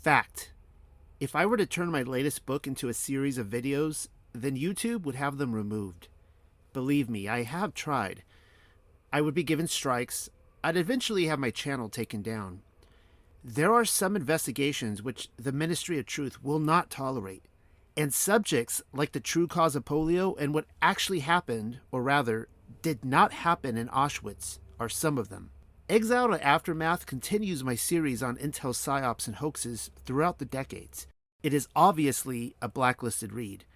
Fact. If I were to turn my latest book into a series of videos, then YouTube would have them removed. Believe me, I have tried. I would be given strikes. I'd eventually have my channel taken down. There are some investigations which the Ministry of Truth will not tolerate, and subjects like the true cause of polio and what actually happened, or rather, did not happen in Auschwitz, are some of them. Exile to Aftermath continues my series on Intel psyops and hoaxes throughout the decades. It is obviously a blacklisted read.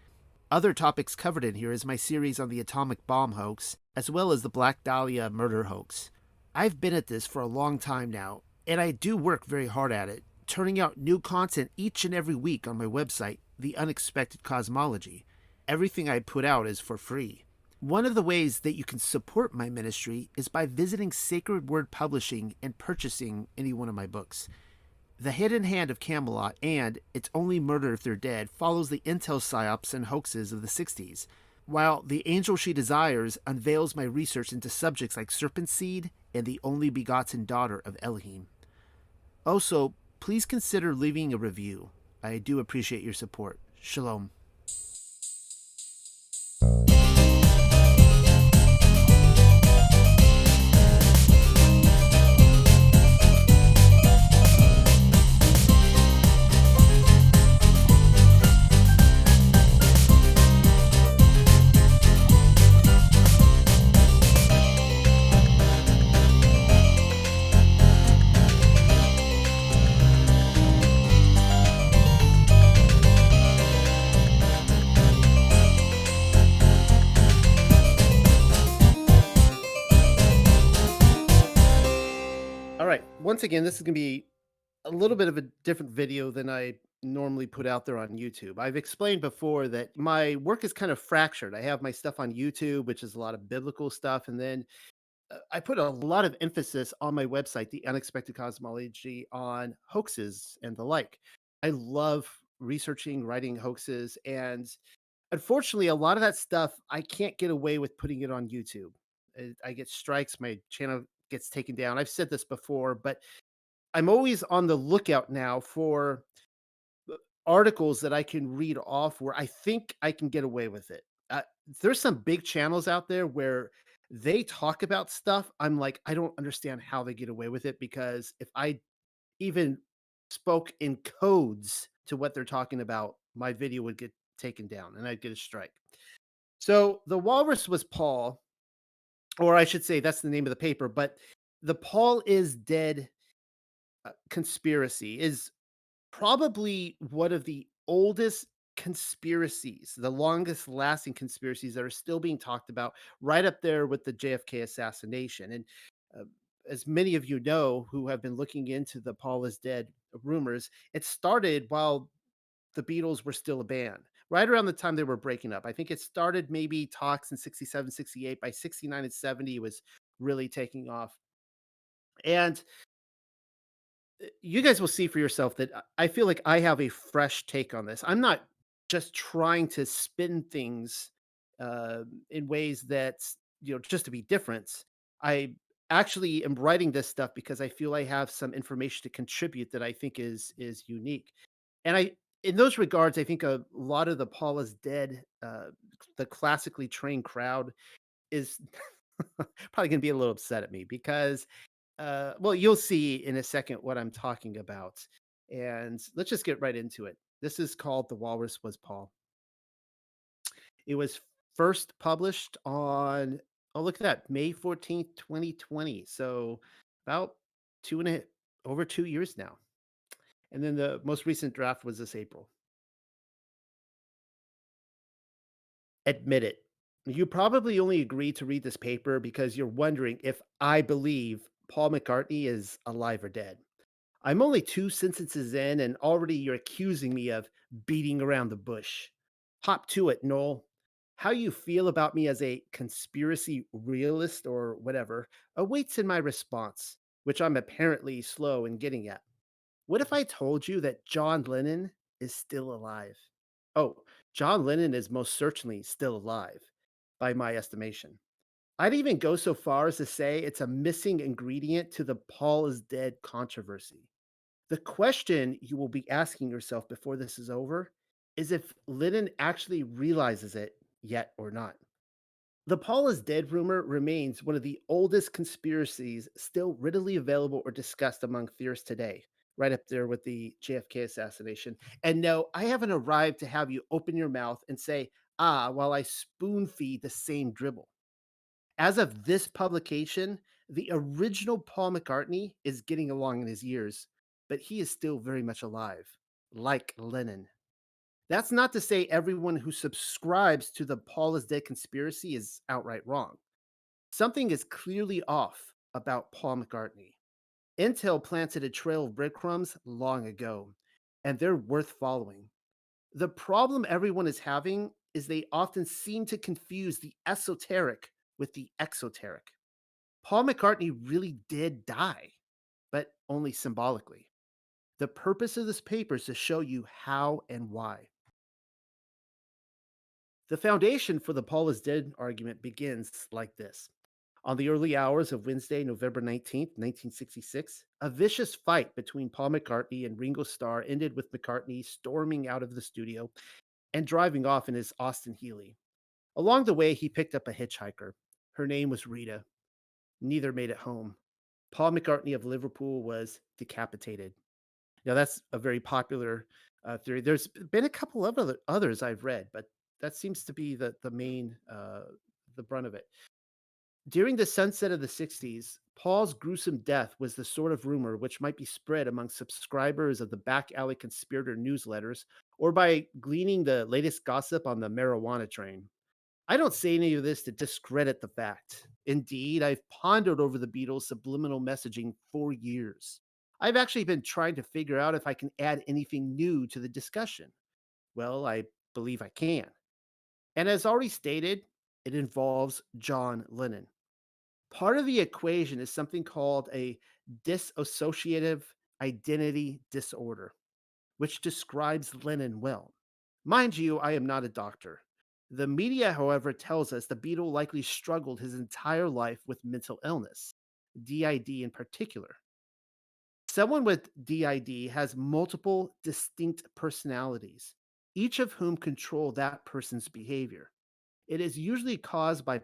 Other topics covered in here is my series on the atomic bomb hoax, as well as the Black Dahlia murder hoax. I've been at this for a long time now, and I do work very hard at it, turning out new content each and every week on my website, The Unexpected Cosmology. Everything I put out is for free. One of the ways that you can support my ministry is by visiting Sacred Word Publishing and purchasing any one of my books. The Hidden Hand of Camelot and It's Only Murder If They're Dead follows the intel psyops and hoaxes of the 60s, while The Angel She Desires unveils my research into subjects like serpent seed and the only begotten daughter of Elohim. Also, please consider leaving a review. I do appreciate your support. Shalom. All right. Once again, this is going to be a little bit of a different video than I normally put out there on YouTube. I've explained before that my work is kind of fractured. I have my stuff on YouTube, which is a lot of biblical stuff, and then I put a lot of emphasis on my website, The Unexpected Cosmology, on hoaxes and the like. I love researching, writing hoaxes, and unfortunately, a lot of that stuff I can't get away with putting it on YouTube. I get strikes, my channel gets taken down. I've said this before, but I'm always on the lookout now for articles that I can read off where I think I can get away with it. There's some big channels out there where they talk about stuff. I'm like, I don't understand how they get away with it because if I even spoke in codes to what they're talking about, my video would get taken down and I'd get a strike. So the walrus was Paul, or I should say that's the name of the paper, but the Paul is dead conspiracy is probably one of the oldest conspiracies, the longest lasting conspiracies that are still being talked about, right up there with the JFK assassination. And uh, as many of you know who have been looking into the Paul is dead rumors, it started while the Beatles were still a band. Right around the time they were breaking up. I think it started maybe talks in 67, 68. By 69 and 70, it was really taking off. And you guys will see for yourself that I feel like I have a fresh take on this. I'm not just trying to spin things in ways that just to be different. I actually am writing this stuff because I feel I have some information to contribute that I think is unique. And in those regards, I think a lot of the Paul is dead, the classically trained crowd is probably going to be a little upset at me because well, you'll see in a second what I'm talking about. And let's just get right into it. This is called The Walrus Was Paul. It was first published on, oh, look at that, May 14th, 2020. So about over 2 years now. And then the most recent draft was this April. Admit it. You probably only agreed to read this paper because you're wondering if I believe Paul McCartney is alive or dead. I'm only 2 sentences in, and already you're accusing me of beating around the bush. Hop to it, Noel. How you feel about me as a conspiracy realist or whatever awaits in my response, which I'm apparently slow in getting at. What if I told you that John Lennon is still alive? Oh, John Lennon is most certainly still alive, by my estimation. I'd even go so far as to say it's a missing ingredient to the Paul is dead controversy. The question you will be asking yourself before this is over is if Lennon actually realizes it yet or not. The Paul is dead rumor remains one of the oldest conspiracies still readily available or discussed among theorists today, right up there with the JFK assassination. And no, I haven't arrived to have you open your mouth and say, ah, while I spoon feed the same dribble. As of this publication, the original Paul McCartney is getting along in his years, but he is still very much alive, like Lennon. That's not to say everyone who subscribes to the Paul is dead conspiracy is outright wrong. Something is clearly off about Paul McCartney. Intel planted a trail of breadcrumbs long ago, and they're worth following. The problem everyone is having is they often seem to confuse the esoteric with the exoteric. Paul McCartney really did die, but only symbolically. The purpose of this paper is to show you how and why. The foundation for the Paul is dead argument begins like this. On the early hours of Wednesday, November 19th, 1966, a vicious fight between Paul McCartney and Ringo Starr ended with McCartney storming out of the studio and driving off in his Austin Healey. Along the way, he picked up a hitchhiker. Her name was Rita. Neither made it home. Paul McCartney of Liverpool was decapitated. Now, that's a very popular theory. There's been a couple of others I've read, but that seems to be the main, the brunt of it. During the sunset of the 60s, Paul's gruesome death was the sort of rumor which might be spread among subscribers of the back alley conspirator newsletters or by gleaning the latest gossip on the marijuana train. I don't say any of this to discredit the fact. Indeed, I've pondered over the Beatles' subliminal messaging for years. I've actually been trying to figure out if I can add anything new to the discussion. Well, I believe I can. And as already stated, it involves John Lennon. Part of the equation is something called a dissociative identity disorder, which describes Lennon well. Mind you, I am not a doctor. The media, however, tells us the Beatle likely struggled his entire life with mental illness, DID in particular. Someone with DID has multiple distinct personalities, each of whom control that person's behavior. It is usually caused by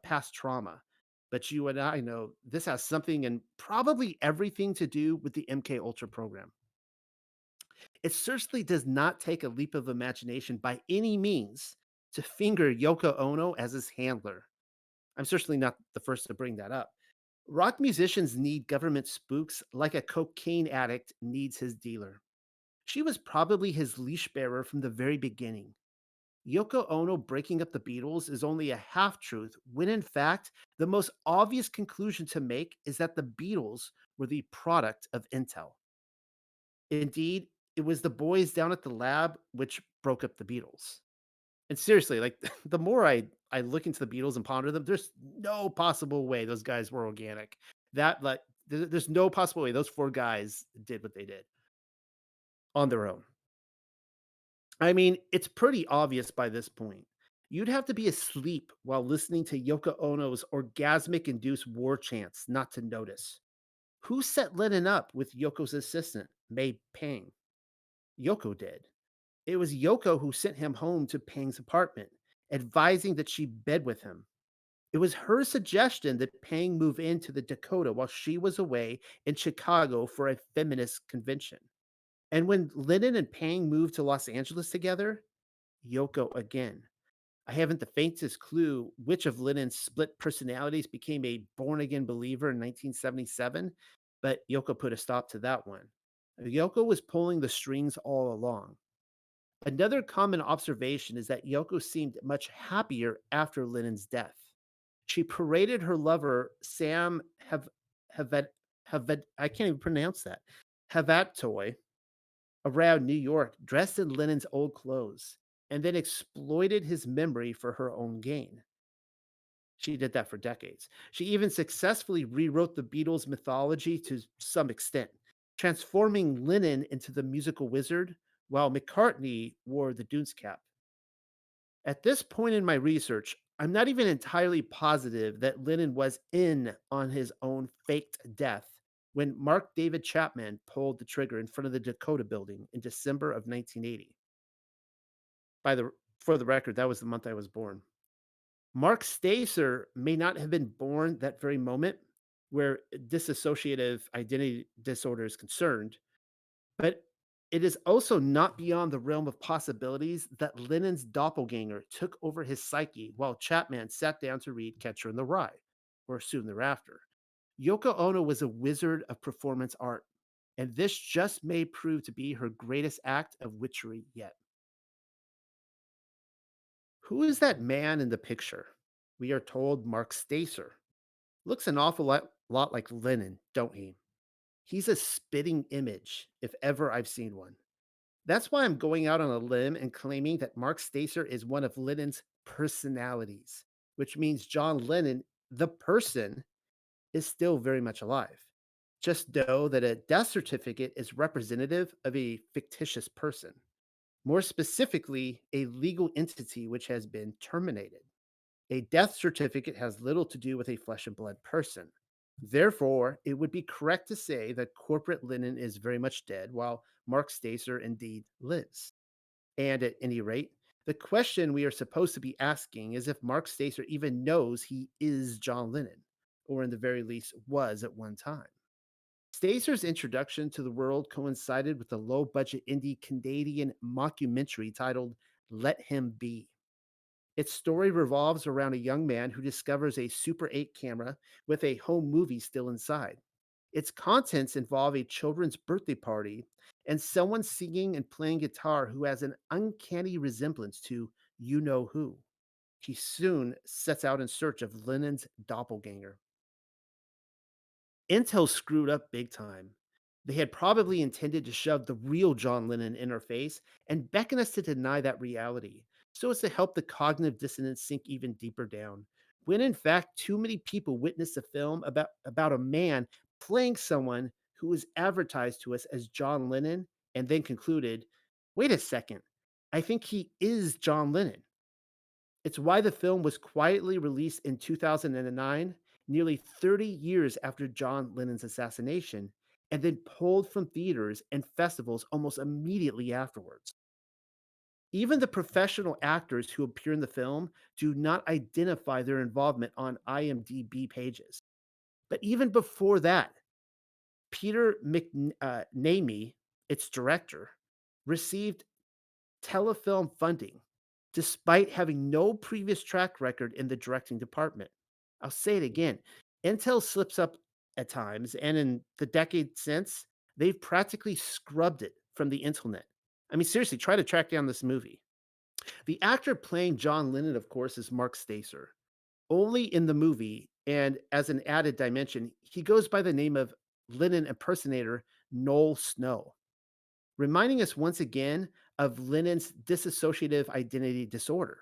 past trauma, but you and I know this has something and probably everything to do with the MK Ultra program. It certainly does not take a leap of imagination by any means to finger Yoko Ono as his handler. I'm certainly not the first to bring that up. Rock musicians need government spooks like a cocaine addict needs his dealer. She was probably his leash bearer from the very beginning. Yoko Ono breaking up the Beatles is only a half truth, when in fact, the most obvious conclusion to make is that the Beatles were the product of Intel. Indeed, it was the boys down at the lab which broke up the Beatles. And seriously, like the more I look into the Beatles and ponder them, there's no possible way those guys were organic. That like there's no possible way those four guys did what they did on their own. I mean, it's pretty obvious by this point. You'd have to be asleep while listening to Yoko Ono's orgasmic induced war chants not to notice. Who set Lennon up with Yoko's assistant, May Pang? Yoko did. It was Yoko who sent him home to Pang's apartment, advising that she bed with him. It was her suggestion that Pang move into the Dakota while she was away in Chicago for a feminist convention. And when Lennon and Pang moved to Los Angeles together, Yoko again. I haven't the faintest clue which of Lennon's split personalities became a born again believer in 1977, but Yoko put a stop to that one. Yoko was pulling the strings all along. Another common observation is that Yoko seemed much happier after Lennon's death. She paraded her lover, Sam Havet, I can't even pronounce that, Havatoy, around New York, dressed in Lennon's old clothes, and then exploited his memory for her own gain. She did that for decades. She even successfully rewrote the Beatles' mythology to some extent, transforming Lennon into the musical wizard while McCartney wore the Dunes cap. At this point in my research, I'm not even entirely positive that Lennon was in on his own faked death when Mark David Chapman pulled the trigger in front of the Dakota building in December of 1980. By the For the record, that was the month I was born. Mark Stacer may not have been born that very moment where dissociative identity disorder is concerned, but it is also not beyond the realm of possibilities that Lennon's doppelganger took over his psyche while Chapman sat down to read Catcher in the Rye, or soon thereafter. Yoko Ono was a wizard of performance art, and this just may prove to be her greatest act of witchery yet. Who is that man in the picture? We are told Mark Stacer. Looks an awful lot like Lennon, don't he? He's a spitting image, if ever I've seen one. That's why I'm going out on a limb and claiming that Mark Stacer is one of Lennon's personalities, which means John Lennon, the person, is still very much alive. Just know that a death certificate is representative of a fictitious person, more specifically, a legal entity which has been terminated. A death certificate has little to do with a flesh and blood person. Therefore, it would be correct to say that corporate Lennon is very much dead, while Mark Stacer indeed lives. And at any rate, the question we are supposed to be asking is if Mark Stacer even knows he is John Lennon, or in the very least was at one time. Stacer's introduction to the world coincided with the low budget indie Canadian mockumentary titled Let Him Be. Its story revolves around a young man who discovers a Super 8 camera with a home movie still inside. Its contents involve a children's birthday party and someone singing and playing guitar who has an uncanny resemblance to you know who. He soon sets out in search of Lennon's doppelganger. Intel screwed up big time. They had probably intended to shove the real John Lennon in our face and beckon us to deny that reality, so as to help the cognitive dissonance sink even deeper down. When in fact, too many people witnessed a film about a man playing someone who was advertised to us as John Lennon and then concluded, wait a second, I think he is John Lennon. It's why the film was quietly released in 2009, nearly 30 years after John Lennon's assassination, and then pulled from theaters and festivals almost immediately afterwards. Even the professional actors who appear in the film do not identify their involvement on IMDb pages. But even before that, Peter McNamee, its director, received telefilm funding, despite having no previous track record in the directing department. I'll say it again. Intel slips up at times, and in the decade since, they've practically scrubbed it from the internet. I mean, seriously, try to track down this movie. The actor playing John Lennon, of course, is Mark Stacer. Only in the movie, and as an added dimension, he goes by the name of Lennon impersonator Noel Snow, reminding us once again of Lennon's dissociative identity disorder.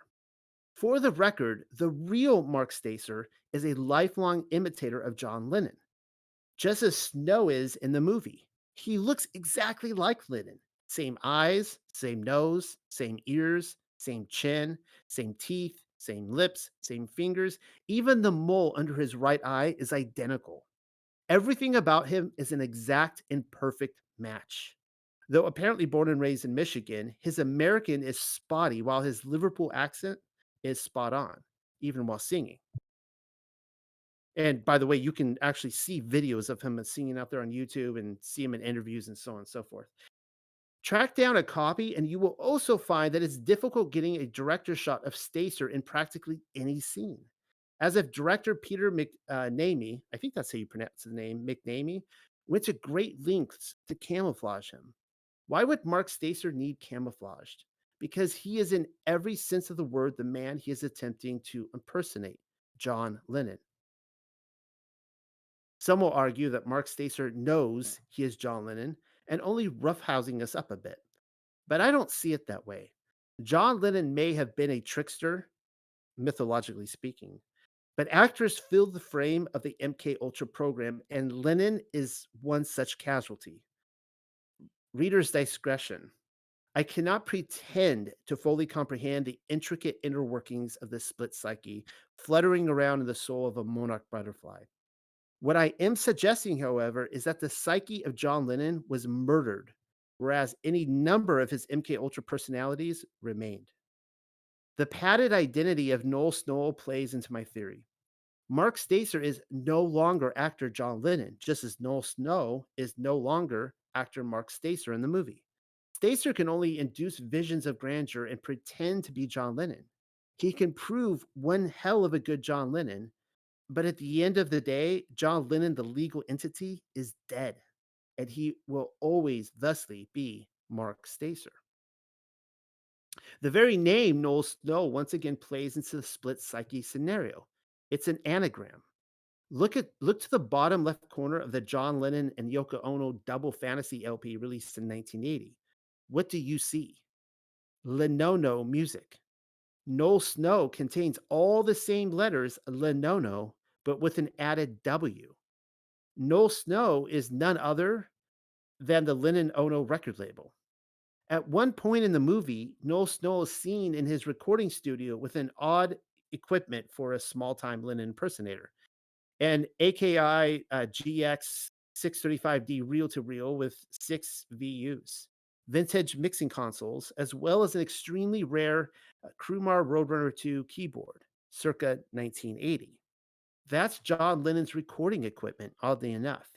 For the record, the real Mark Stacer is a lifelong imitator of John Lennon, just as Snow is in the movie. He looks exactly like Lennon. Same eyes, same nose, same ears, same chin, same teeth, same lips, same fingers. Even the mole under his right eye is identical. Everything about him is an exact and perfect match. Though apparently born and raised in Michigan, his American is spotty while his Liverpool accent is spot on, even while singing. And by the way, you can actually see videos of him singing out there on YouTube and see him in interviews and so on and so forth. Track down a copy, and you will also find that it's difficult getting a director's shot of Stacer in practically any scene. As if director Peter McNamee, I think that's how you pronounce the name, McNamee, went to great lengths to camouflage him. Why would Mark Stacer need camouflaged? Because he is, in every sense of the word, the man he is attempting to impersonate, John Lennon. Some will argue that Mark Stacer knows he is John Lennon and only roughhousing us up a bit. But I don't see it that way. John Lennon may have been a trickster, mythologically speaking, but actors filled the frame of the MK Ultra program, and Lennon is one such casualty. Reader's discretion. I cannot pretend to fully comprehend the intricate inner workings of this split psyche fluttering around in the soul of a monarch butterfly. What I am suggesting, however, is that the psyche of John Lennon was murdered, whereas any number of his MK Ultra personalities remained. The padded identity of Noel Snow plays into my theory. Mark Stacer is no longer actor John Lennon, just as Noel Snow is no longer actor Mark Stacer in the movie. Stacer can only induce visions of grandeur and pretend to be John Lennon. He can prove one hell of a good John Lennon, but at the end of the day, John Lennon, the legal entity, is dead, and he will always thusly be Mark Stacer. The very name Noel Snow once again plays into the split psyche scenario. It's an anagram. Look to the bottom left corner of the John Lennon and Yoko Ono double fantasy LP released in 1980. What do you see? Lenono music. Noel Snow contains all the same letters Lenono, but with an added W. Noel Snow is none other than the Lennon Ono record label. At one point in the movie, Noel Snow is seen in his recording studio with an odd equipment for a small time Lennon impersonator, an AKI GX 635D reel to reel with 6 VUs, vintage mixing consoles, as well as an extremely rare Krumar Roadrunner 2 keyboard, circa 1980. That's John Lennon's recording equipment, oddly enough.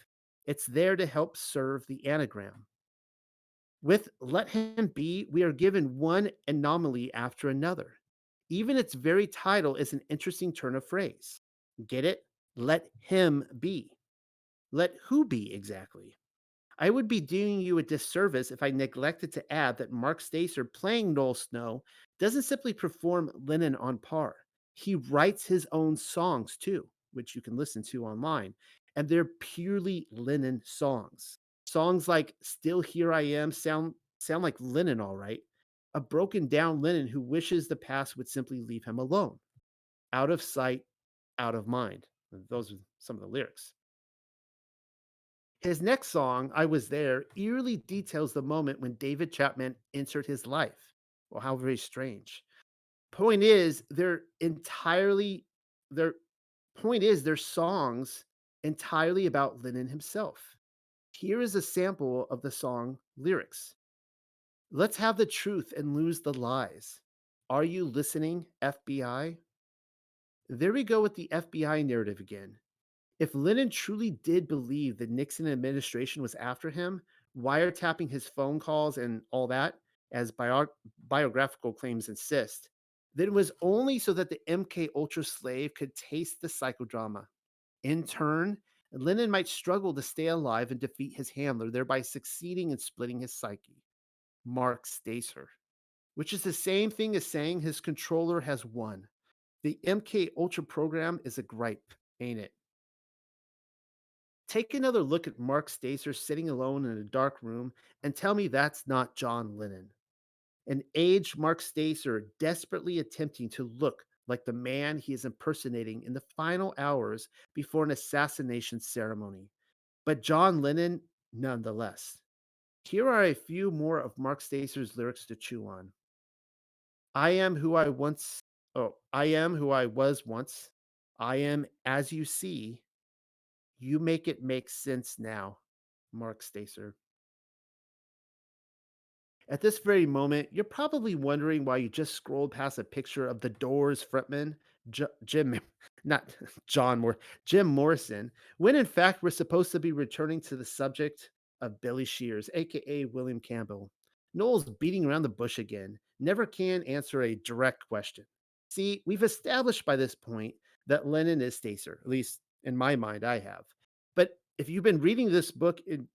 It's there to help serve the anagram. With Let Him Be, we are given one anomaly after another. Even its very title is an interesting turn of phrase. Get it? Let him be. Let who be exactly? I would be doing you a disservice if I neglected to add that Mark Stacer playing Noel Snow doesn't simply perform Lennon on par. He writes his own songs too, which you can listen to online, and they're purely Lennon songs. Songs like Still Here I Am sound like Lennon all right. A broken down Lennon who wishes the past would simply leave him alone. Out of sight, out of mind. Those are some of the lyrics. His next song, I Was There, eerily details the moment when David Chapman entered his life. Well, how very strange. Point is, their their songs entirely about Lennon himself. Here is a sample of the song lyrics. Let's have the truth and lose the lies. Are you listening, FBI? There we go with the FBI narrative again. If Lennon truly did believe the Nixon administration was after him, wiretapping his phone calls and all that, as biographical claims insist, then it was only so that the MK Ultra slave could taste the psychodrama. In turn, Lennon might struggle to stay alive and defeat his handler, thereby succeeding in splitting his psyche. Mark Stacer, which is the same thing as saying his controller has won. The MK Ultra program is a gripe, ain't it? Take another look at Mark Stacer sitting alone in a dark room and tell me that's not John Lennon. An aged Mark Stacer desperately attempting to look like the man he is impersonating in the final hours before an assassination ceremony. But John Lennon, nonetheless. Here are a few more of Mark Stacer's lyrics to chew on. I am who I once, I am who I was once. I am as you see. You make it make sense now, Mark Stacer. At this very moment, you're probably wondering why you just scrolled past a picture of the Doors frontman, Jim, not John Moore, Jim Morrison, when in fact we're supposed to be returning to the subject of Billy Shears, aka William Campbell. Noel's beating around the bush again, never can answer a direct question. See, we've established by this point that Lennon is Stacer, at least in my mind, I have. But if you've been reading this book in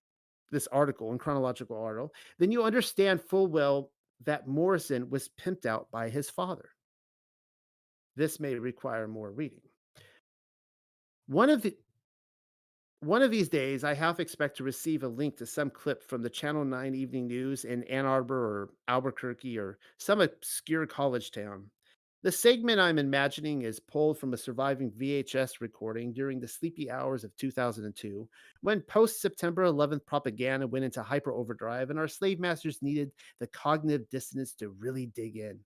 this article, in chronological article, then you understand full well that Morrison was pimped out by his father. This may require more reading. One of the One of these days, I half expect to receive a link to some clip from the Channel 9 Evening News in Ann Arbor or Albuquerque or some obscure college town. The segment I'm imagining is pulled from a surviving VHS recording during the sleepy hours of 2002, when post September 11th propaganda went into hyper overdrive and our slave masters needed the cognitive dissonance to really dig in.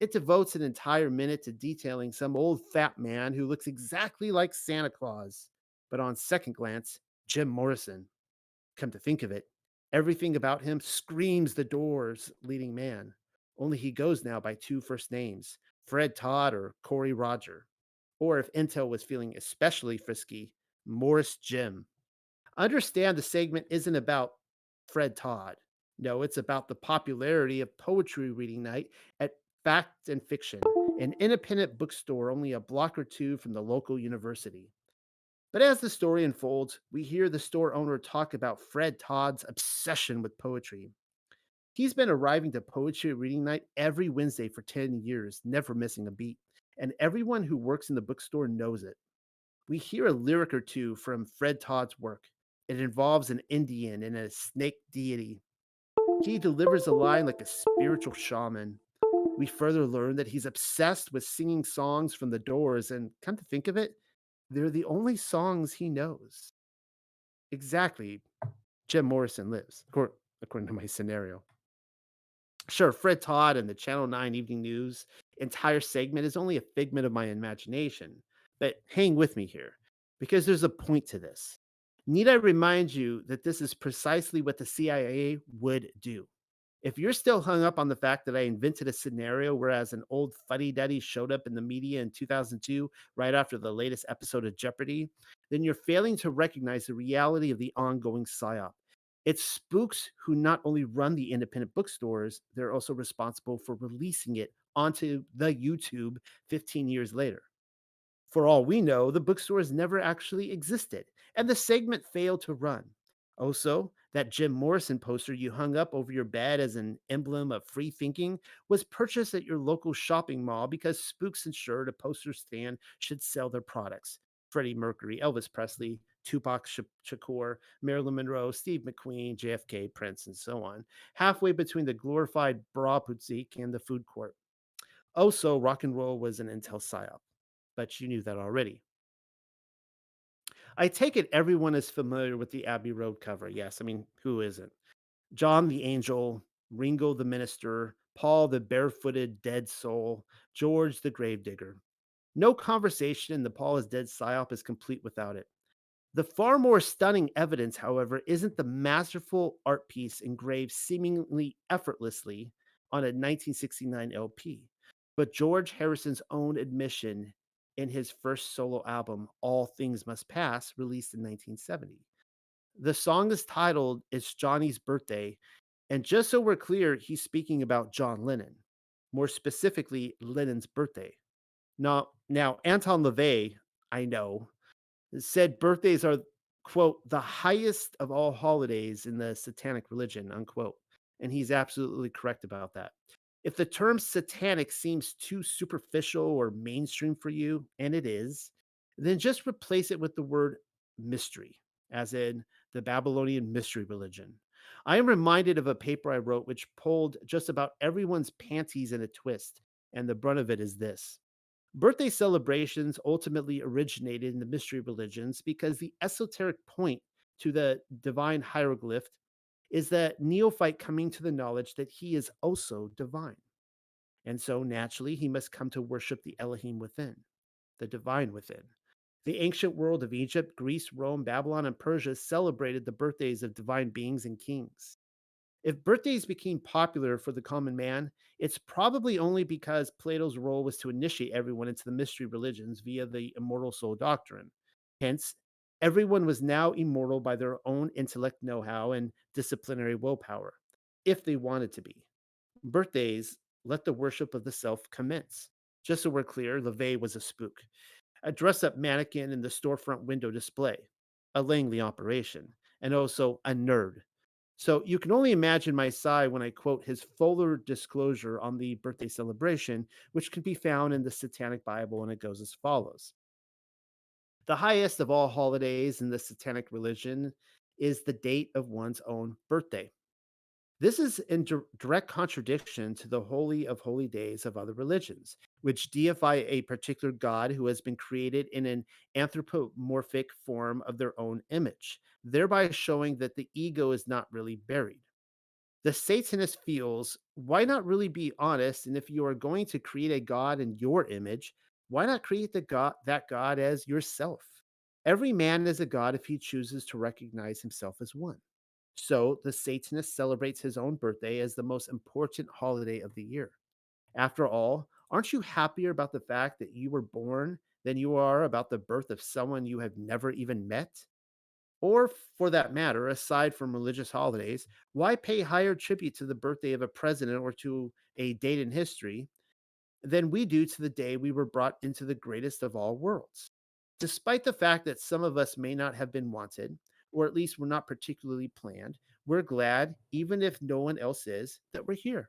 It devotes an entire minute to detailing some old fat man who looks exactly like Santa Claus, but on second glance, Jim Morrison. Come to think of it, everything about him screams the Doors leading man. Only he goes now by two first names, Fred Todd or Corey Roger. Or if Intel was feeling especially frisky, Morris Jim. Understand the segment isn't about Fred Todd. No, it's about the popularity of poetry reading night at Fact and Fiction, an independent bookstore only a block or two from the local university. But as the story unfolds, we hear the store owner talk about Fred Todd's obsession with poetry. He's been arriving to poetry reading night every Wednesday for 10 years, never missing a beat. And everyone who works in the bookstore knows it. We hear a lyric or two from Fred Todd's work. It involves an Indian and a snake deity. He delivers a line like a spiritual shaman. We further learn that he's obsessed with singing songs from the Doors, and come to think of it, they're the only songs he knows. Exactly. Jim Morrison lives, according to my scenario. Sure, Fred Todd and the Channel 9 Evening News entire segment is only a figment of my imagination. But hang with me here, because there's a point to this. Need I remind you that this is precisely what the CIA would do? If you're still hung up on the fact that I invented a scenario whereas an old fuddy duddy showed up in the media in 2002, right after the latest episode of Jeopardy, then you're failing to recognize the reality of the ongoing psyop. It's spooks who not only run the independent bookstores, they're also responsible for releasing it onto the YouTube 15 years later. For all we know, the bookstores never actually existed, and the segment failed to run. Also, that Jim Morrison poster you hung up over your bed as an emblem of free thinking was purchased at your local shopping mall because spooks ensured a poster stand should sell their products. Freddie Mercury, Elvis Presley, Tupac Shakur, Marilyn Monroe, Steve McQueen, JFK, Prince, and so on, halfway between the glorified bra boutique and the food court. Also, rock and roll was an intel psyop, but you knew that already. I take it everyone is familiar with the Abbey Road cover. Yes, I mean, who isn't? John the Angel, Ringo the Minister, Paul the Barefooted Dead Soul, George the Gravedigger. No conversation in the Paul is Dead psyop is complete without it. The far more stunning evidence, however, isn't the masterful art piece engraved seemingly effortlessly on a 1969 LP, but George Harrison's own admission in his first solo album, All Things Must Pass, released in 1970. The song is titled It's Johnny's Birthday, and just so we're clear, he's speaking about John Lennon, more specifically, Lennon's birthday. Now Anton LaVey, I know, said birthdays are, quote, the highest of all holidays in the satanic religion, unquote. And he's absolutely correct about that. If the term satanic seems too superficial or mainstream for you, and it is, then just replace it with the word mystery, as in the Babylonian mystery religion. I am reminded of a paper I wrote which pulled just about everyone's panties in a twist, and the brunt of it is this. Birthday celebrations ultimately originated in the mystery religions because the esoteric point to the divine hieroglyph is that neophyte coming to the knowledge that he is also divine. And so naturally, he must come to worship the Elohim within, the divine within. The ancient world of Egypt, Greece, Rome, Babylon, and Persia celebrated the birthdays of divine beings and kings. If birthdays became popular for the common man, it's probably only because Plato's role was to initiate everyone into the mystery religions via the immortal soul doctrine. Hence, everyone was now immortal by their own intellect know how and disciplinary willpower, if they wanted to be. Birthdays let the worship of the self commence. Just so we're clear, LaVey was a spook, a dress up mannequin in the storefront window display, a Langley operation, and also a nerd. So you can only imagine my sigh when I quote his fuller disclosure on the birthday celebration, which can be found in the Satanic Bible, and it goes as follows. The highest of all holidays in the Satanic religion is the date of one's own birthday. This is in direct contradiction to the holy of holy days of other religions, which deify a particular god who has been created in an anthropomorphic form of their own image, thereby showing that the ego is not really buried. The Satanist feels, why not really be honest? And if you are going to create a god in your image, why not create that god as yourself? Every man is a god if he chooses to recognize himself as one. So the Satanist celebrates his own birthday as the most important holiday of the year. After all, aren't you happier about the fact that you were born than you are about the birth of someone you have never even met? Or, for that matter, aside from religious holidays, why pay higher tribute to the birthday of a president or to a date in history than we do to the day we were brought into the greatest of all worlds? Despite the fact that some of us may not have been wanted, or at least were not particularly planned, we're glad, even if no one else is, that we're here.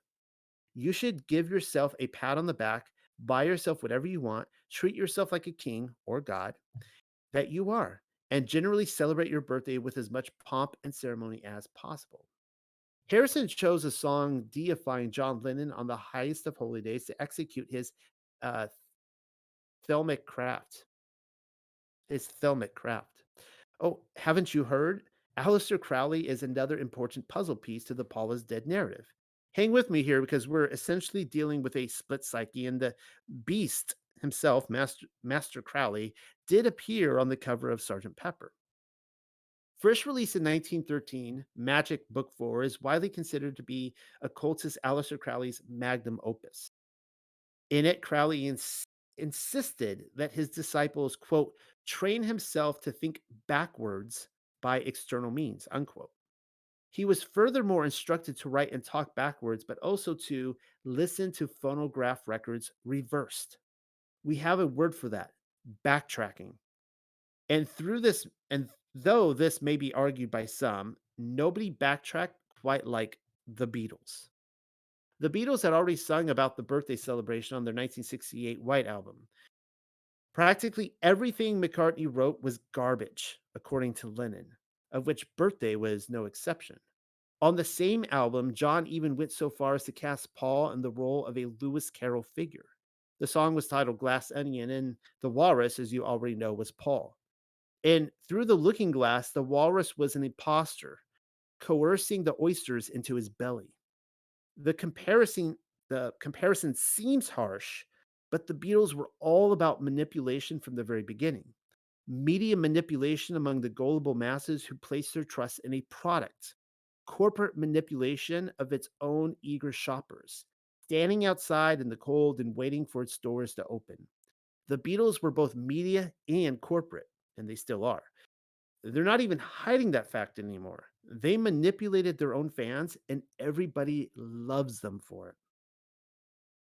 You should give yourself a pat on the back, buy yourself whatever you want, treat yourself like a king or god that you are, and generally celebrate your birthday with as much pomp and ceremony as possible. Harrison chose a song deifying John Lennon on the highest of holy days to execute uh, thelmic craft. His thelmic craft. Oh, haven't you heard? Aleister Crowley is another important puzzle piece to the Paul is dead narrative. Hang with me here because we're essentially dealing with a split psyche, and the beast himself, Master Crowley, did appear on the cover of Sergeant Pepper. First released in 1913, Magic Book 4 is widely considered to be occultist Aleister Crowley's magnum opus. In it, Crowley insisted that his disciples, quote, train himself to think backwards by external means, unquote. He was furthermore instructed to write and talk backwards, but also to listen to phonograph records reversed. We have a word for that, backtracking. And through this, and though this may be argued by some, nobody backtracked quite like the Beatles. The Beatles had already sung about the birthday celebration on their 1968 White Album. Practically everything McCartney wrote was garbage, according to Lennon, of which birthday was no exception. On the same album, John even went so far as to cast Paul in the role of a Lewis Carroll figure. The song was titled Glass Onion, and the walrus, as you already know, was Paul. And through the looking glass, the walrus was an impostor, coercing the oysters into his belly. The comparison the comparison seems harsh, but the Beatles were all about manipulation from the very beginning. Media manipulation among the gullible masses who place their trust in a product. Corporate manipulation of its own eager shoppers, standing outside in the cold and waiting for its doors to open. The Beatles were both media and corporate, and they still are. They're not even hiding that fact anymore. They manipulated their own fans, and everybody loves them for it.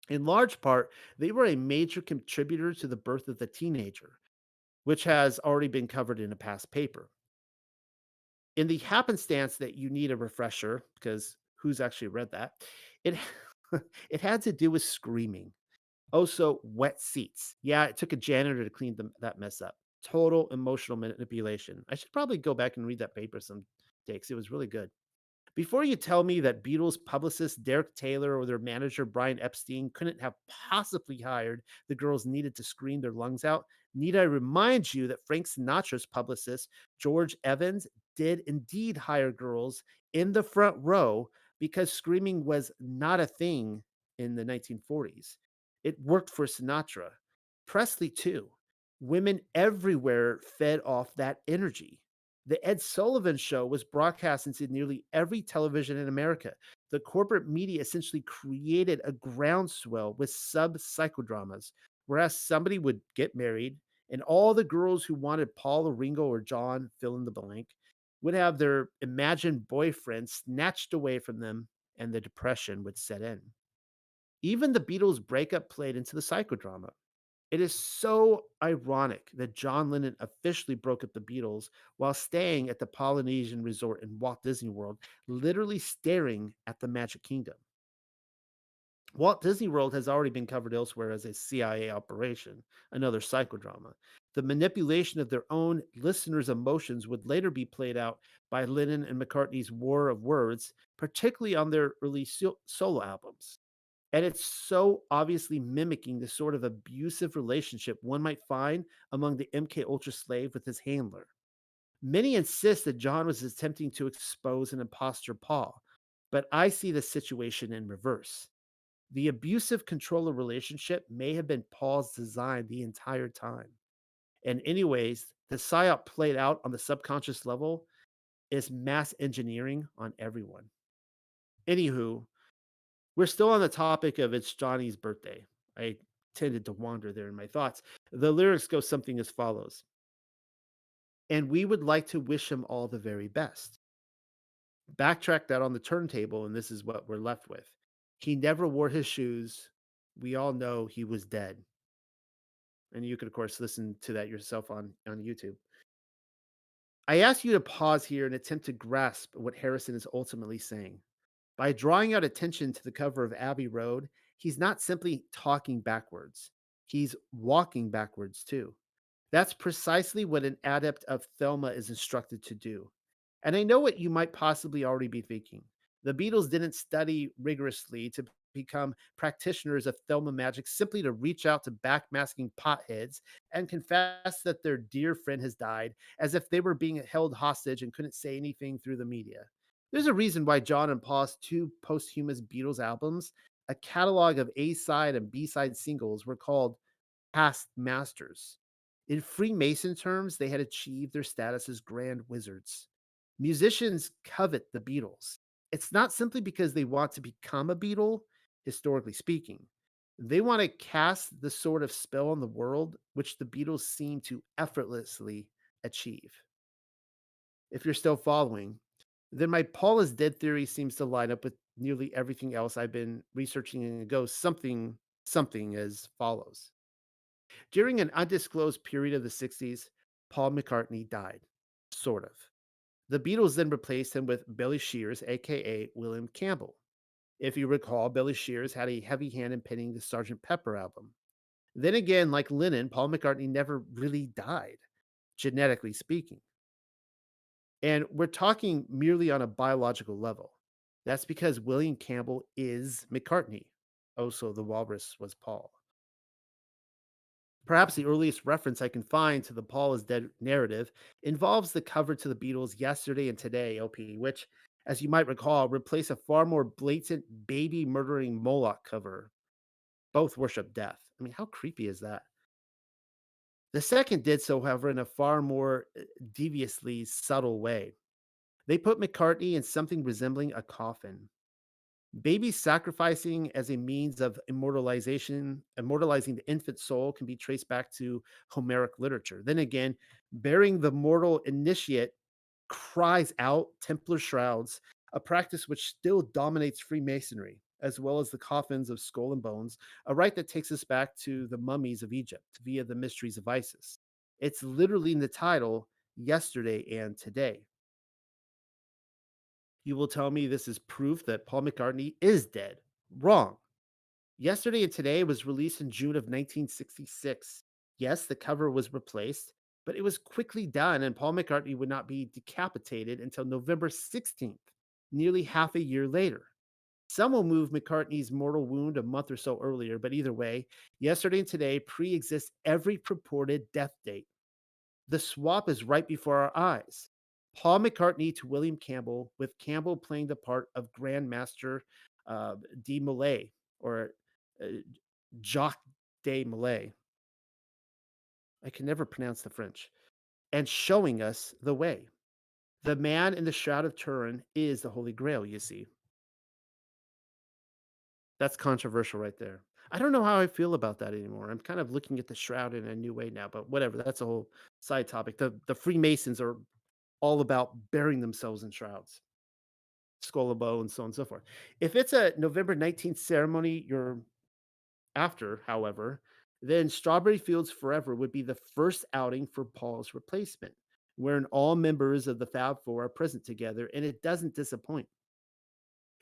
In large part, they were a major contributor to the birth of the teenager, which has already been covered in a past paper. In the happenstance that you need a refresher, because who's actually read that, it it had to do with screaming. Also, wet seats. Yeah, it took a janitor to clean that mess up. Total emotional manipulation. I should probably go back and read that paper some day because it was really good. Before you tell me that Beatles publicist Derek Taylor or their manager Brian Epstein couldn't have possibly hired the girls needed to scream their lungs out, need I remind you that Frank Sinatra's publicist George Evans did indeed hire girls in the front row because screaming was not a thing in the 1940s. It worked for Sinatra. Presley, too. Women everywhere fed off that energy. The Ed Sullivan Show was broadcast into nearly every television in America. The corporate media essentially created a groundswell with sub psychodramas, whereas somebody would get married, and all the girls who wanted Paul or Ringo or John, fill in the blank, would have their imagined boyfriend snatched away from them, and the depression would set in. Even the Beatles' breakup played into the psychodrama. It is so ironic that John Lennon officially broke up the Beatles while staying at the Polynesian resort in Walt Disney World, literally staring at the Magic Kingdom. Walt Disney World has already been covered elsewhere as a CIA operation, another psychodrama. The manipulation of their own listeners' emotions would later be played out by Lennon and McCartney's War of Words, particularly on their early solo albums. And it's so obviously mimicking the sort of abusive relationship one might find among the MK Ultra slave with his handler. Many insist that John was attempting to expose an imposter Paul, but I see the situation in reverse. The abusive controller relationship may have been Paul's design the entire time. And anyways, The psyop played out on the subconscious level is mass engineering on everyone. Anywho, we're still on the topic of it's Johnny's birthday. I tended to wander there in my thoughts. The lyrics go something as follows: and we would like to wish him all the very best. Backtrack that on the turntable, and this is what we're left with. He never wore his shoes. We all know he was dead. And you could, of course, listen to that yourself on YouTube. I ask you to pause here and attempt to grasp what Harrison is ultimately saying. By drawing out attention to the cover of Abbey Road, he's not simply talking backwards, he's walking backwards too. That's precisely what an adept of Thelma is instructed to do. And I know what you might possibly already be thinking. The Beatles didn't study rigorously to become practitioners of Thelma magic simply to reach out to backmasking potheads and confess that their dear friend has died as if they were being held hostage and couldn't say anything through the media. There's a reason why John and Paul's two posthumous Beatles albums, a catalog of A side and B side singles, were called past masters. In Freemason terms, they had achieved their status as grand wizards. Musicians covet the Beatles. It's not simply because they want to become a Beatle, historically speaking. They want to cast the sort of spell on the world which the Beatles seem to effortlessly achieve. If you're still following, then my Paul is dead theory seems to line up with nearly everything else I've been researching, and it goes something as follows. During an undisclosed period of the 60s, Paul McCartney died. Sort of. The Beatles then replaced him with Billy Shears, aka William Campbell. If you recall, Billy Shears had a heavy hand in penning the Sgt. Pepper album. Then again, like Lennon, Paul McCartney never really died, genetically speaking. And we're talking merely on a biological level. That's because William Campbell is McCartney. Also, the walrus was Paul. Perhaps the earliest reference I can find to the Paul is dead narrative involves the cover to the Beatles' Yesterday and Today LP, which, as you might recall, replaced a far more blatant baby murdering Moloch cover. Both worship death. I mean, how creepy is that? The second did so, however, in a far more deviously subtle way. They put McCartney in something resembling a coffin. Baby sacrificing as a means of immortalizing the infant soul can be traced back to Homeric literature. Then again, burying the mortal initiate cries out Templar shrouds, a practice which still dominates Freemasonry, as well as the coffins of skull and bones, a rite that takes us back to the mummies of Egypt via the mysteries of Isis. It's literally in the title, Yesterday and Today. You will tell me this is proof that Paul McCartney is dead. Wrong. Yesterday and Today was released in June of 1966. Yes, the cover was replaced, but it was quickly done, and Paul McCartney would not be decapitated until November 16th, nearly half a year later. Some will move McCartney's mortal wound a month or so earlier, but either way, Yesterday and Today pre exists every purported death date. The swap is right before our eyes. Paul McCartney to William Campbell, with Campbell playing the part of Grandmaster de Molay, or uh, Jacques de Molay. I can never pronounce the French. And showing us the way. The man in the Shroud of Turin is the Holy Grail, you see. That's controversial right there. I don't know how I feel about that anymore. I'm kind of looking at the Shroud in a new way now, but whatever. That's a whole side topic. The Freemasons are all about burying themselves in shrouds, skull and bow, and so on and so forth. If it's a November 19th ceremony you're after, however, then Strawberry Fields Forever would be the first outing for Paul's replacement, wherein all members of the Fab Four are present together, and it doesn't disappoint.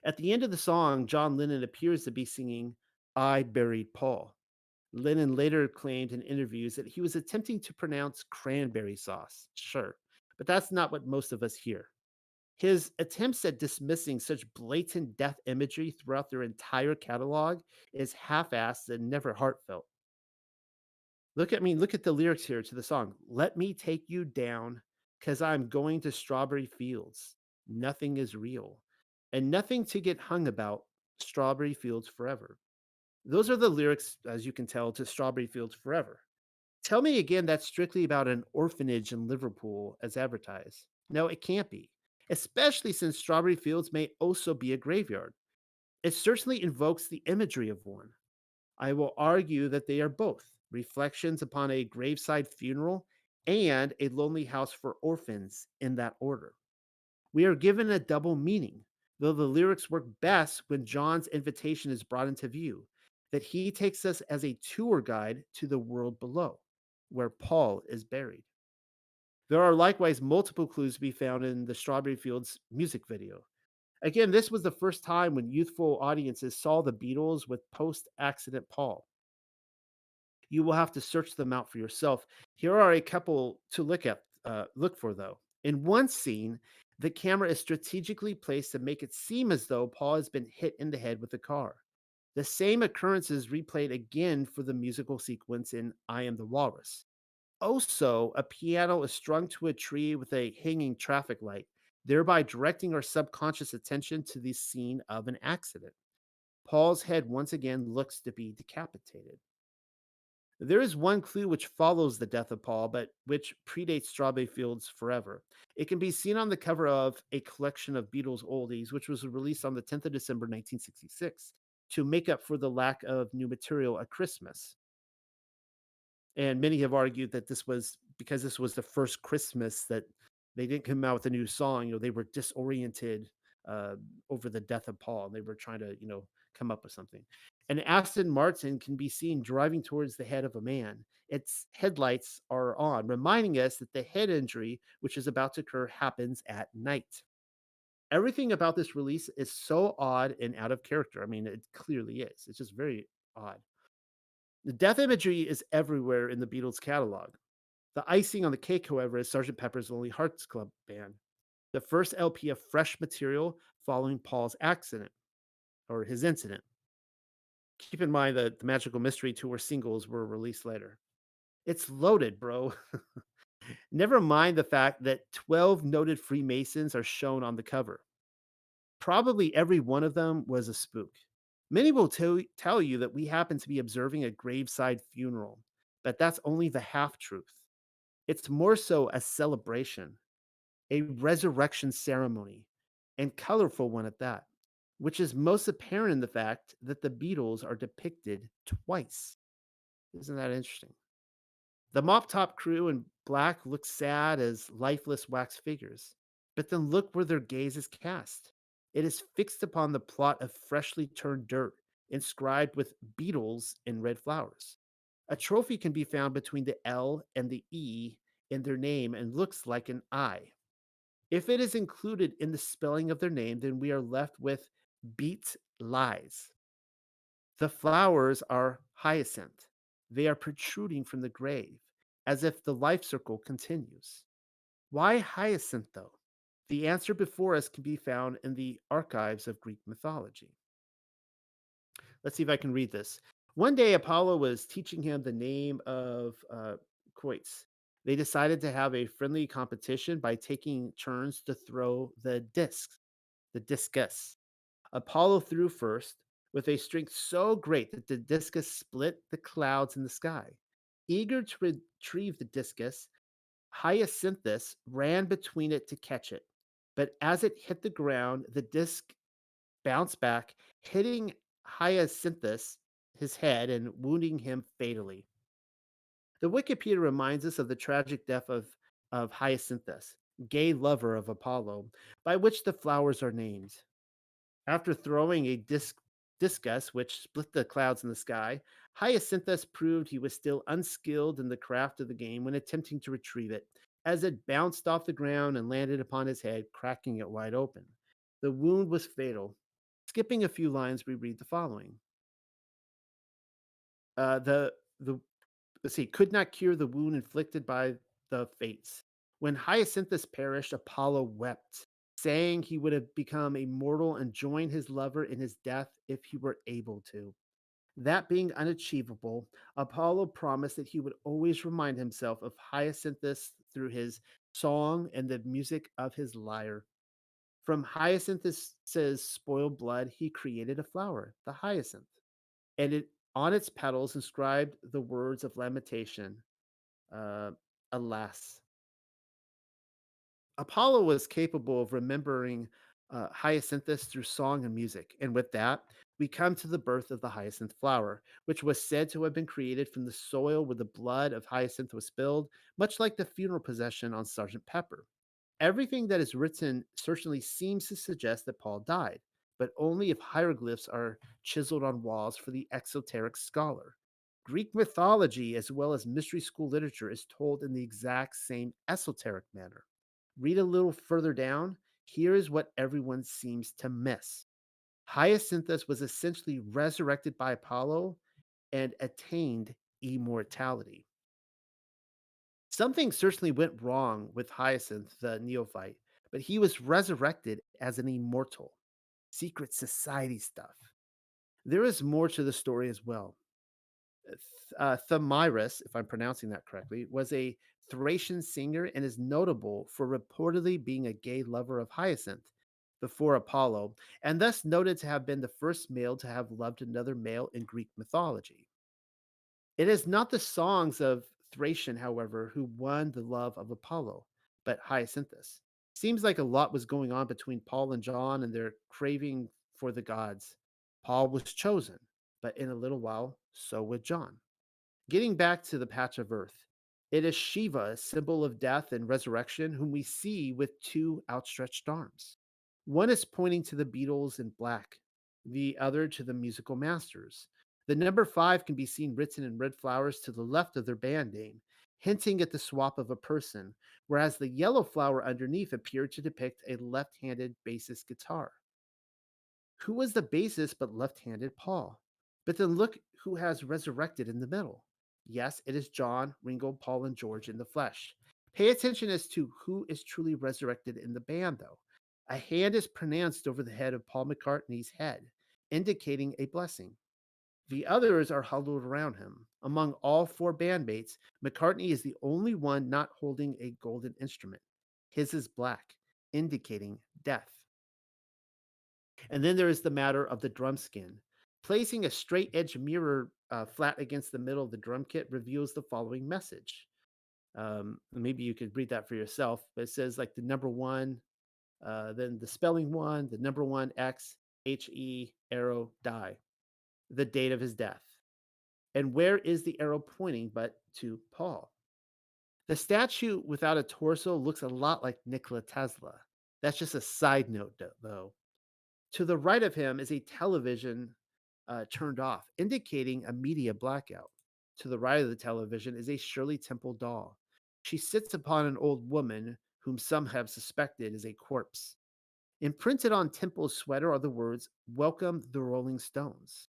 At the end of the song, John Lennon appears to be singing, I Buried Paul. Lennon later claimed in interviews that he was attempting to pronounce cranberry sauce. Sure, but that's not what most of us hear. His attempts at dismissing such blatant death imagery throughout their entire catalog is half-assed and never heartfelt. Look at the lyrics here to the song. Let me take you down, 'cause I'm going to strawberry fields. Nothing is real. And nothing to get hung about. Strawberry fields forever. Those are the lyrics, as you can tell, to Strawberry Fields Forever. Tell me again that's strictly about an orphanage in Liverpool as advertised. No, it can't be, especially since Strawberry Fields may also be a graveyard. It certainly invokes the imagery of one. I will argue that they are both reflections upon a graveside funeral and a lonely house for orphans in that order. We are given a double meaning, though the lyrics work best when John's invitation is brought into view, that he takes us as a tour guide to the world below, where Paul is buried. There are likewise multiple clues to be found in the Strawberry Fields music video. Again, this was the first time when youthful audiences saw the Beatles with post accident Paul. You will have to search them out for yourself. Here are a couple to look for though. In one scene, the camera is strategically placed to make it seem as though Paul has been hit in the head with a car. The same occurrence is replayed again for the musical sequence in I Am the Walrus. Also, a piano is strung to a tree with a hanging traffic light, thereby directing our subconscious attention to the scene of an accident. Paul's head once again looks to be decapitated. There is one clue which follows the death of Paul, but which predates Strawberry Fields Forever. It can be seen on the cover of a collection of Beatles oldies, which was released on the 10th of December, 1966, to make up for the lack of new material at Christmas. And many have argued that this was because this was the first Christmas that they didn't come out with a new song. They were disoriented uh, over the death of Paul. They were trying to, come up with something. And Aston Martin can be seen driving towards the head of a man. Its headlights are on, reminding us that the head injury, which is about to occur, happens at night. Everything about this release is so odd and out of character. I mean, it clearly is. It's just very odd. The death imagery is everywhere in the Beatles catalog. The icing on the cake, however, is Sgt. Pepper's Lonely Hearts Club Band, the first LP of fresh material following Paul's accident or his incident. Keep in mind that the Magical Mystery Tour singles were released later. It's loaded, bro. Never mind the fact that 12 noted Freemasons are shown on the cover. Probably every one of them was a spook. Many will tell you that we happen to be observing a graveside funeral, but that's only the half truth. It's more so a celebration, a resurrection ceremony, and colorful one at that, which is most apparent in the fact that the Beatles are depicted twice. Isn't that interesting? The mop top crew in black look sad as lifeless wax figures, but then look where their gaze is cast. It is fixed upon the plot of freshly turned dirt, inscribed with Beatles in red flowers. A trophy can be found between the L and the E in their name and looks like an I. If it is included in the spelling of their name, then we are left with Beat Lies. The flowers are hyacinth. They are protruding from the grave, as if the life circle continues. Why hyacinth, though? The answer before us can be found in the archives of Greek mythology. Let's see if I can read this. One day, Apollo was teaching him the name of quoits. They decided to have a friendly competition by taking turns to throw the discus. Apollo threw first with a strength so great that the discus split the clouds in the sky. Eager to retrieve the discus, Hyacinthus ran between it to catch it. But as it hit the ground, the disc bounced back, hitting Hyacinthus his head and wounding him fatally. The Wikipedia reminds us of the tragic death of Hyacinthus, gay lover of Apollo, by which the flowers are named. After throwing a discus which split the clouds in the sky, Hyacinthus proved he was still unskilled in the craft of the game when attempting to retrieve it, as it bounced off the ground and landed upon his head, cracking it wide open. The wound was fatal. Skipping a few lines, we read the following. The let's see, could not cure the wound inflicted by the fates. When Hyacinthus perished, Apollo wept, saying he would have become immortal and joined his lover in his death if he were able to. That being unachievable, Apollo promised that he would always remind himself of Hyacinthus through his song and the music of his lyre. From Hyacinthus's spoiled blood, he created a flower, the hyacinth, and it on its petals inscribed the words of lamentation. Uh, Alas, Apollo was capable of remembering hyacinthus through song and music. And with that, we come to the birth of the hyacinth flower, which was said to have been created from the soil where the blood of hyacinth was spilled, much like the funeral procession on Sergeant Pepper. Everything that is written certainly seems to suggest that Paul died, but only if hieroglyphs are chiseled on walls for the exoteric scholar. Greek mythology, as well as mystery school literature, is told in the exact same esoteric manner. Read a little further down. Here is what everyone seems to miss. Hyacinthus was essentially resurrected by Apollo and attained immortality. Something certainly went wrong with Hyacinth, the neophyte, but he was resurrected as an immortal. Secret society stuff. There is more to the story as well. Thamyris, if I'm pronouncing that correctly, was a Thracian singer and is notable for reportedly being a gay lover of Hyacinth before Apollo, and thus noted to have been the first male to have loved another male in Greek mythology. It is not the songs of Thracian, however, who won the love of Apollo, but Hyacinthus. Seems like a lot was going on between Paul and John and their craving for the gods. Paul was chosen, but in a little while, so would John. Getting back to the patch of earth, it is Shiva, symbol of death and resurrection, whom we see with two outstretched arms. One is pointing to the Beatles in black, the other to the musical masters. The number five can be seen written in red flowers to the left of their band name, hinting at the swap of a person, whereas the yellow flower underneath appeared to depict a left handed bassist guitar. Who was the bassist but left handed Paul? But then look who has resurrected in the middle. Yes, it is John, Ringo, Paul, and George in the flesh. Pay attention as to who is truly resurrected in the band, though. A hand is pronounced over the head of Paul McCartney's head, indicating a blessing. The others are huddled around him. Among all four bandmates, McCartney is the only one not holding a golden instrument. His is black, indicating death. And then there is the matter of the drum skin. Placing a straight edge mirror flat against the middle of the drum kit reveals the following message. Maybe you could read that for yourself, but it says like the number one, then the spelling one, the number one X, HE, arrow, die, the date of his death. And where is the arrow pointing but to Paul? The statue without a torso looks a lot like Nikola Tesla. That's just a side note, though. To the right of him is a television turned off, indicating a media blackout. To the right of the television is a Shirley Temple doll. She sits upon an old woman whom some have suspected is a corpse. Imprinted on Temple's sweater are the words, Welcome the Rolling Stones.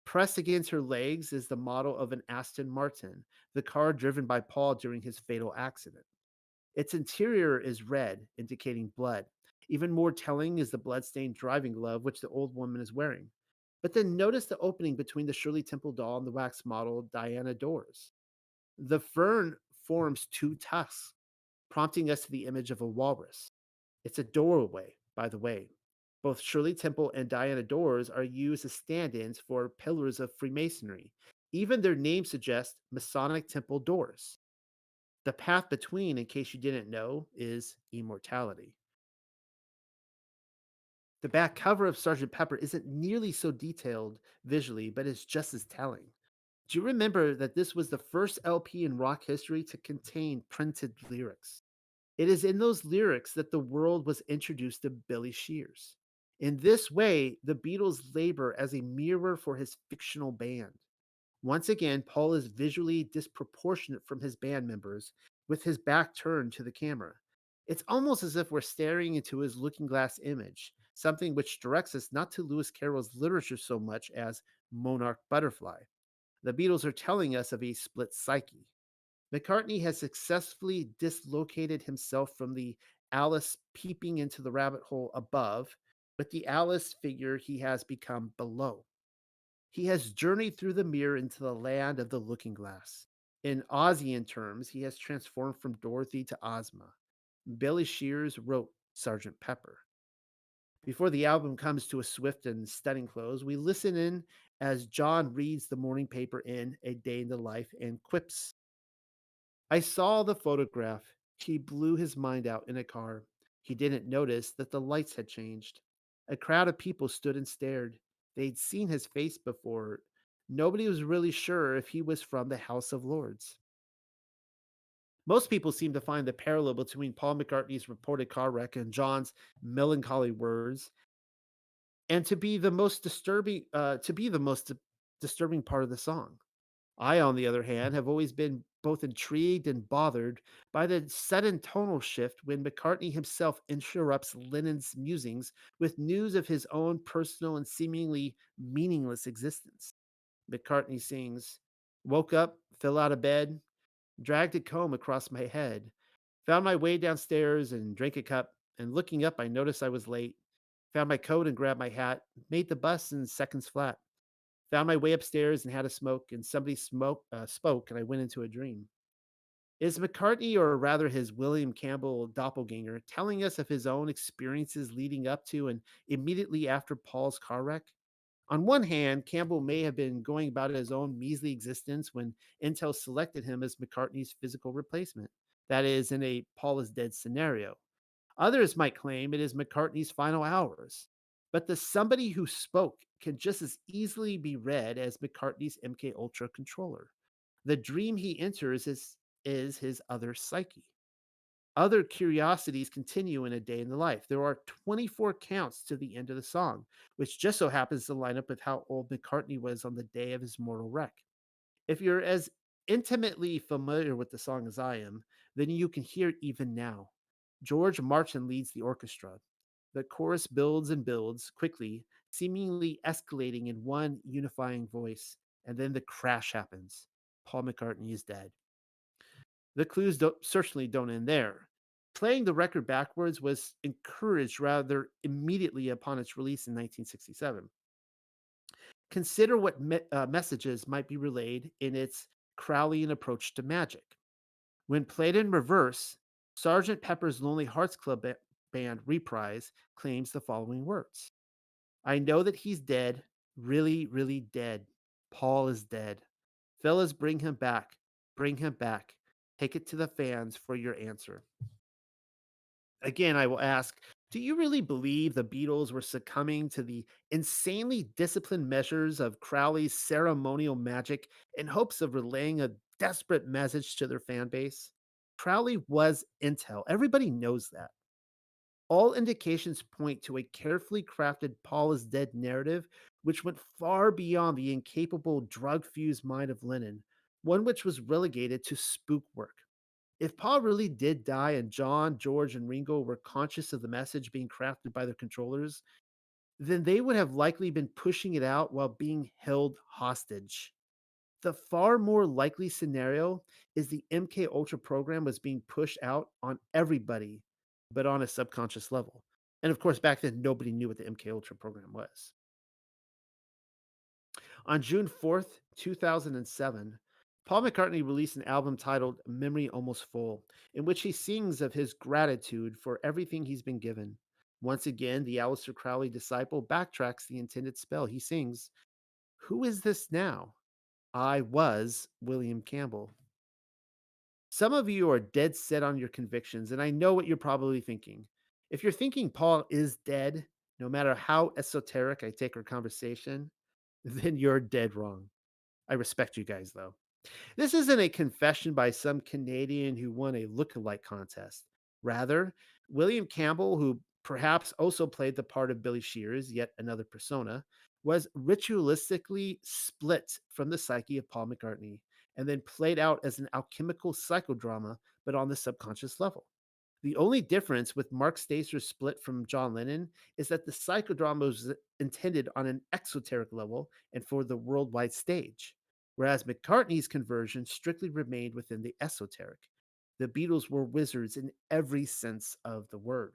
Pressed against her legs is the model of an Aston Martin, the car driven by Paul during his fatal accident. Its interior is red, indicating blood. Even more telling is the bloodstained driving glove which the old woman is wearing. But then notice the opening between the Shirley Temple doll and the wax model Diana Dors. The fern forms two tusks, prompting us to the image of a walrus. It's a doorway, by the way. Both Shirley Temple and Diana Dors are used as stand ins for pillars of Freemasonry. Even their names suggest Masonic Temple doors. The path between, in case you didn't know, is immortality. The back cover of Sergeant Pepper isn't nearly so detailed visually, but it's just as telling. Do you remember that this was the first LP in rock history to contain printed lyrics? It is in those lyrics that the world was introduced to Billy Shears. In this way, the Beatles labor as a mirror for his fictional band. Once again, Paul is visually disproportionate from his band members, with his back turned to the camera. It's almost as if we're staring into his looking glass image, something which directs us not to Lewis Carroll's literature so much as Monarch Butterfly. The Beatles are telling us of a split psyche. McCartney has successfully dislocated himself from the Alice peeping into the rabbit hole above, with the Alice figure he has become below. He has journeyed through the mirror into the land of the looking glass. In Ozian terms, he has transformed from Dorothy to Ozma. Billy Shears wrote Sergeant Pepper. Before the album comes to a swift and stunning close, we listen in as John reads the morning paper in A Day in the Life and quips. I saw the photograph. He blew his mind out in a car. He didn't notice that the lights had changed. A crowd of people stood and stared. They'd seen his face before. Nobody was really sure if he was from the House of Lords. Most people seem to find the parallel between Paul McCartney's reported car wreck and John's melancholy words, and to be the most disturbing part of the song. I, on the other hand, have always been both intrigued and bothered by the sudden tonal shift when McCartney himself interrupts Lennon's musings with news of his own personal and seemingly meaningless existence. McCartney sings, "Woke up, fell out of bed, dragged a comb across my head, found my way downstairs and drank a cup, and looking up, I noticed I was late. Found my coat and grabbed my hat, made the bus in seconds flat. Found my way upstairs and had a smoke, and spoke, and I went into a dream." Is McCartney, or rather his William Campbell doppelganger, telling us of his own experiences leading up to and immediately after Paul's car wreck? On one hand, Campbell may have been going about his own measly existence when Intel selected him as McCartney's physical replacement. That is, in a Paul is dead scenario. Others might claim it is McCartney's final hours. But the somebody who spoke can just as easily be read as McCartney's MK Ultra controller. The dream he enters is his other psyche. Other curiosities continue in A Day in the Life. There are 24 counts to the end of the song, which just so happens to line up with how old McCartney was on the day of his mortal wreck. If you're as intimately familiar with the song as I am, then you can hear it even now. George Martin leads the orchestra. The chorus builds and builds quickly, seemingly escalating in one unifying voice, and then the crash happens. Paul McCartney is dead. The clues certainly don't end there. Playing the record backwards was encouraged rather immediately upon its release in 1967. Consider what messages might be relayed in its Crowleyan approach to magic. When played in reverse, Sergeant Pepper's Lonely Hearts Club Band reprise claims the following words: "I know that he's dead, really, really dead. Paul is dead. Fellas, bring him back. Bring him back. Take it to the fans for your answer." Again, I will ask, do you really believe the Beatles were succumbing to the insanely disciplined measures of Crowley's ceremonial magic in hopes of relaying a desperate message to their fan base? Crowley was intel. Everybody knows that. All indications point to a carefully crafted Paul is dead narrative, which went far beyond the incapable drug fused mind of Lennon, one which was relegated to spook work. If Paul really did die and John, George, and Ringo were conscious of the message being crafted by their controllers, then they would have likely been pushing it out while being held hostage. The far more likely scenario is the MK Ultra program was being pushed out on everybody, but on a subconscious level. And of course, back then, nobody knew what the MK Ultra program was. On June 4th, 2007, Paul McCartney released an album titled Memory Almost Full, in which he sings of his gratitude for everything he's been given. Once again, the Aleister Crowley disciple backtracks the intended spell. He sings, "Who is this now? I was William Campbell." Some of you are dead set on your convictions, and I know what you're probably thinking. If you're thinking Paul is dead, no matter how esoteric I take our conversation, then you're dead wrong. I respect you guys, though. This isn't a confession by some Canadian who won a look-alike contest. Rather, William Campbell, who perhaps also played the part of Billy Shears, yet another persona, was ritualistically split from the psyche of Paul McCartney and then played out as an alchemical psychodrama, but on the subconscious level. The only difference with Mark Stacer's split from John Lennon is that the psychodrama was intended on an exoteric level and for the worldwide stage, whereas McCartney's conversion strictly remained within the esoteric. The Beatles were wizards in every sense of the word.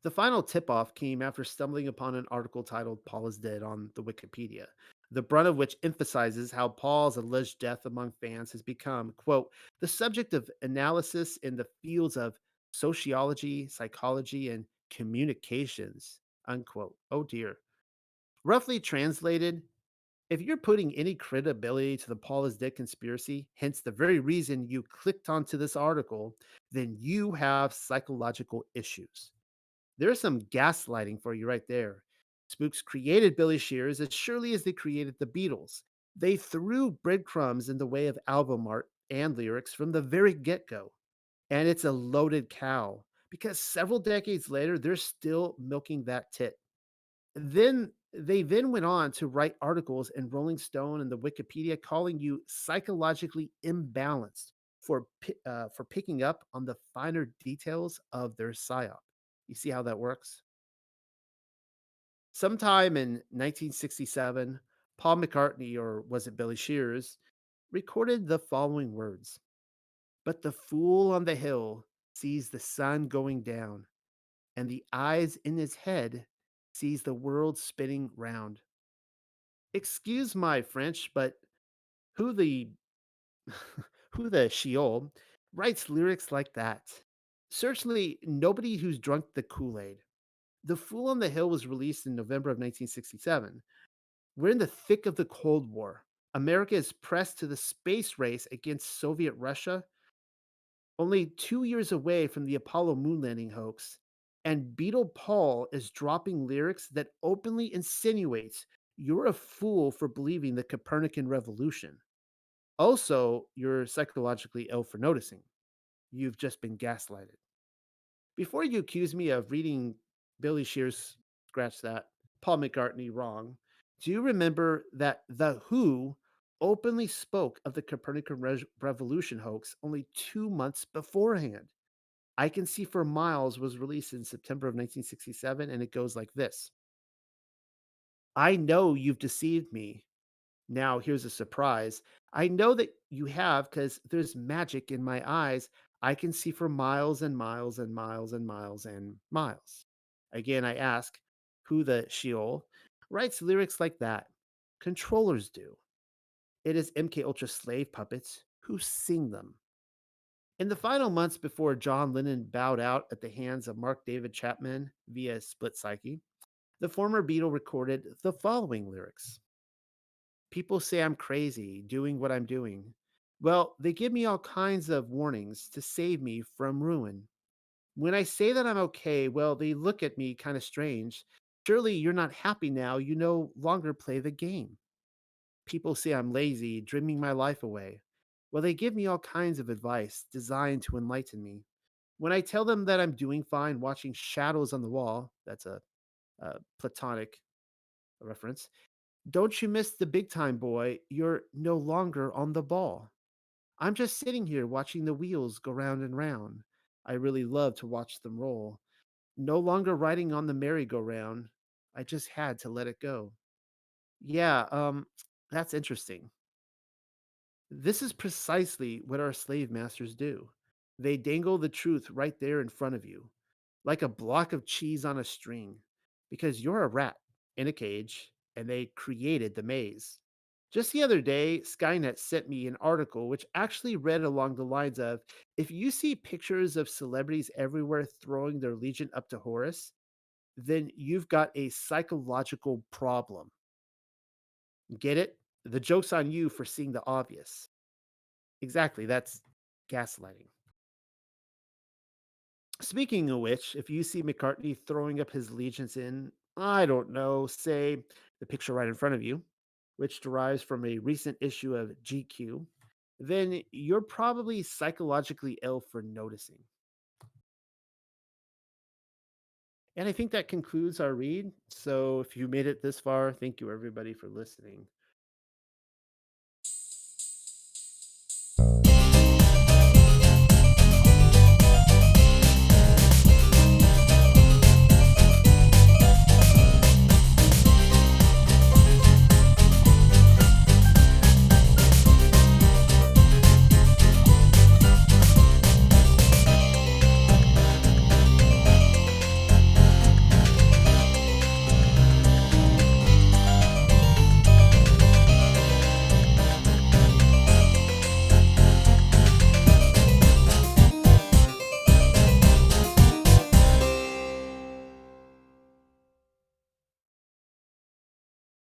The final tip off came after stumbling upon an article titled Paul is Dead on the Wikipedia, the brunt of which emphasizes how Paul's alleged death among fans has become, quote, the subject of analysis in the fields of sociology, psychology, and communications, unquote. Oh dear. Roughly translated, If you're putting any credibility to the Paul is dead conspiracy, hence the very reason you clicked onto this article, then you have psychological issues. There's some gaslighting for you right there. Spooks created Billy Shears as surely as they created the Beatles. They threw breadcrumbs in the way of album art and lyrics from the very get go. And it's a loaded cow because several decades later, they're still milking that tit. Then went on to write articles in Rolling Stone and the Wikipedia calling you psychologically imbalanced for picking up on the finer details of their psyop. You see how that works? Sometime in 1967, Paul McCartney, or was it Billy Shears, recorded the following words: "But the fool on the hill sees the sun going down, and the eyes in his head sees the world spinning round." Excuse my French, but who the who the Sheol writes lyrics like that? Certainly nobody who's drunk the Kool-Aid. The Fool on the Hill was released in November of 1967. We're in the thick of the Cold War. America is pressed to the space race against Soviet Russia, only 2 years away from the Apollo moon landing hoax. And Beetle Paul is dropping lyrics that openly insinuates you're a fool for believing the Copernican revolution. Also, you're psychologically ill for noticing. You've just been gaslighted. Before you accuse me of reading Billy Shears, scratch that, Paul McCartney wrong, do you remember that The Who openly spoke of the Copernican revolution hoax only 2 months beforehand? I Can See for Miles was released in September of 1967, and it goes like this: "I know you've deceived me. Now, here's a surprise. I know that you have because there's magic in my eyes. I can see for miles and miles and miles and miles and miles." Again, I ask, who the Sheol writes lyrics like that? Controllers do. It is MK Ultra slave puppets who sing them. In the final months before John Lennon bowed out at the hands of Mark David Chapman via Split Psyche, the former Beatle recorded the following lyrics: "People say I'm crazy doing what I'm doing. Well, they give me all kinds of warnings to save me from ruin. When I say that I'm okay, well, they look at me kind of strange. Surely you're not happy now. You no longer play the game. People say I'm lazy, dreaming my life away. Well, they give me all kinds of advice designed to enlighten me. When I tell them that I'm doing fine watching shadows on the wall," that's a platonic reference, "don't you miss the big time, boy. You're no longer on the ball. I'm just sitting here watching the wheels go round and round. I really love to watch them roll. No longer riding on the merry-go-round. I just had to let it go." Yeah, that's interesting. This is precisely what our slave masters do. They dangle the truth right there in front of you, like a block of cheese on a string, because you're a rat in a cage and they created the maze. Just the other day, Skynet sent me an article which actually read along the lines of: if you see pictures of celebrities everywhere throwing their legion up to Horus, then you've got a psychological problem. Get it? The joke's on you for seeing the obvious. Exactly, that's gaslighting. Speaking of which, if you see McCartney throwing up his allegiance in, I don't know, say the picture right in front of you, which derives from a recent issue of GQ, then you're probably psychologically ill for noticing. And I think that concludes our read. So if you made it this far, thank you everybody for listening.